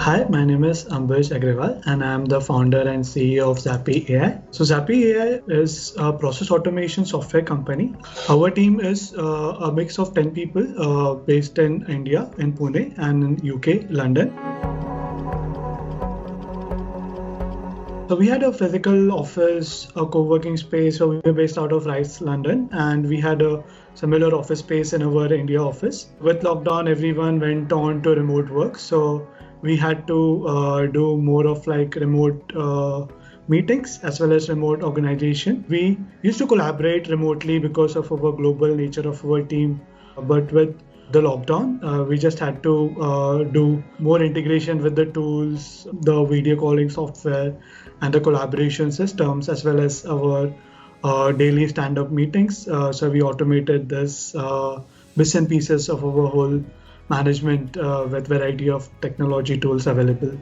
Hi, my name is Ambesh Agrawal, and I am the founder and CEO of Zappy AI. So, Zappy AI is a process automation software company. Our team is a mix of 10 people based in India, in Pune, and in UK, London. So we had a physical office, a co-working space. So we were based out of Rice, London, and we had a similar office space in our India office. With lockdown, everyone went on to remote work. So we had to do more of like remote meetings as well as remote organization. We used to collaborate remotely because of our global nature of our team, but with the lockdown, we just had to do more integration with the tools, the video calling software, and the collaboration systems, as well as our daily stand-up meetings. So we automated this bits and pieces of our whole management with variety of technology tools available.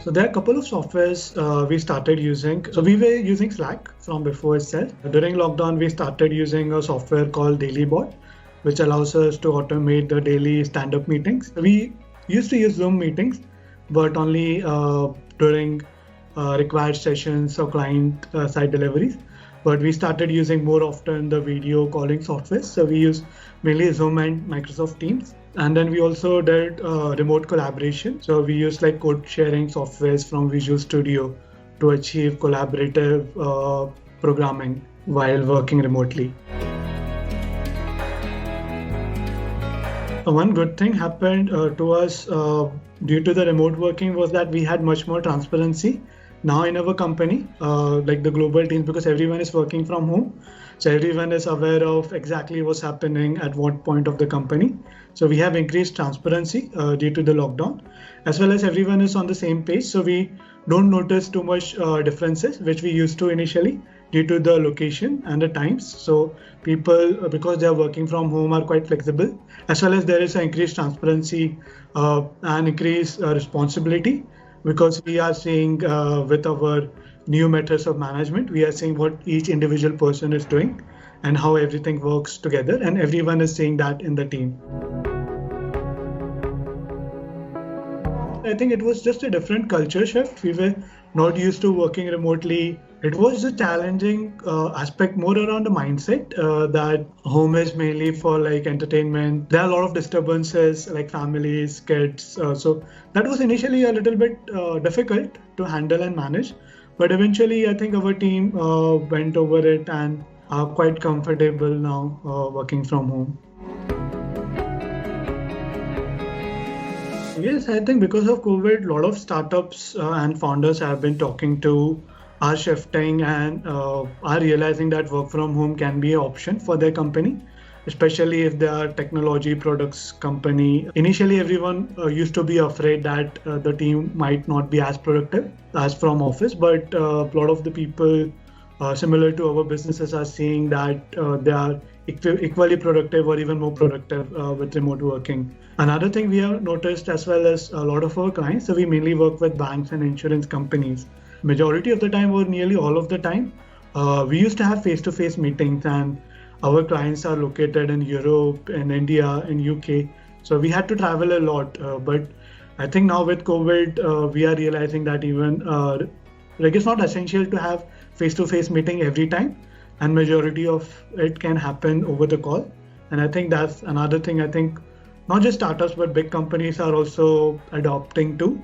So there are a couple of softwares we started using. So we were using Slack from before itself. During lockdown, we started using a software called DailyBot, which allows us to automate the daily stand-up meetings. We used to use Zoom meetings, but only during required sessions or client side deliveries. But we started using more often the video calling software. So we use mainly Zoom and Microsoft Teams. And then we also did remote collaboration. So we use like code sharing softwares from Visual Studio to achieve collaborative programming while working remotely. One good thing happened to us due to the remote working was that we had much more transparency now in our company, like the global teams, because everyone is working from home. So everyone is aware of exactly what's happening at what point of the company. So we have increased transparency due to the lockdown, as well as everyone is on the same page. So we don't notice too much differences, which we used to initially due to the location and the times. So people, because they are working from home, are quite flexible, as well as there is an increased transparency and increased responsibility, because we are seeing with our new methods of management, we are seeing what each individual person is doing and how everything works together, and everyone is seeing that in the team. I think it was just a different culture shift. We were not used to working remotely. It was a challenging aspect more around the mindset that home is mainly for like entertainment. There are a lot of disturbances like families, kids. So that was initially a little bit difficult to handle and manage. But eventually, I think our team went over it and are quite comfortable now working from home. Yes, I think because of COVID, a lot of startups and founders have been talking to are shifting and are realizing that work from home can be an option for their company, especially if they are technology products company. Initially, everyone used to be afraid that the team might not be as productive as from office, but a lot of the people similar to our businesses are seeing that they are equally productive or even more productive with remote working. Another thing we have noticed, as well as a lot of our clients, so we mainly work with banks and insurance companies. Majority of the time, or nearly all of the time, we used to have face-to-face meetings, and our clients are located in Europe, in India, in UK. So we had to travel a lot. But I think now with COVID, we are realizing that even like it's not essential to have face-to-face meeting every time, and majority of it can happen over the call. And I think that's another thing I think not just startups, but big companies are also adopting too.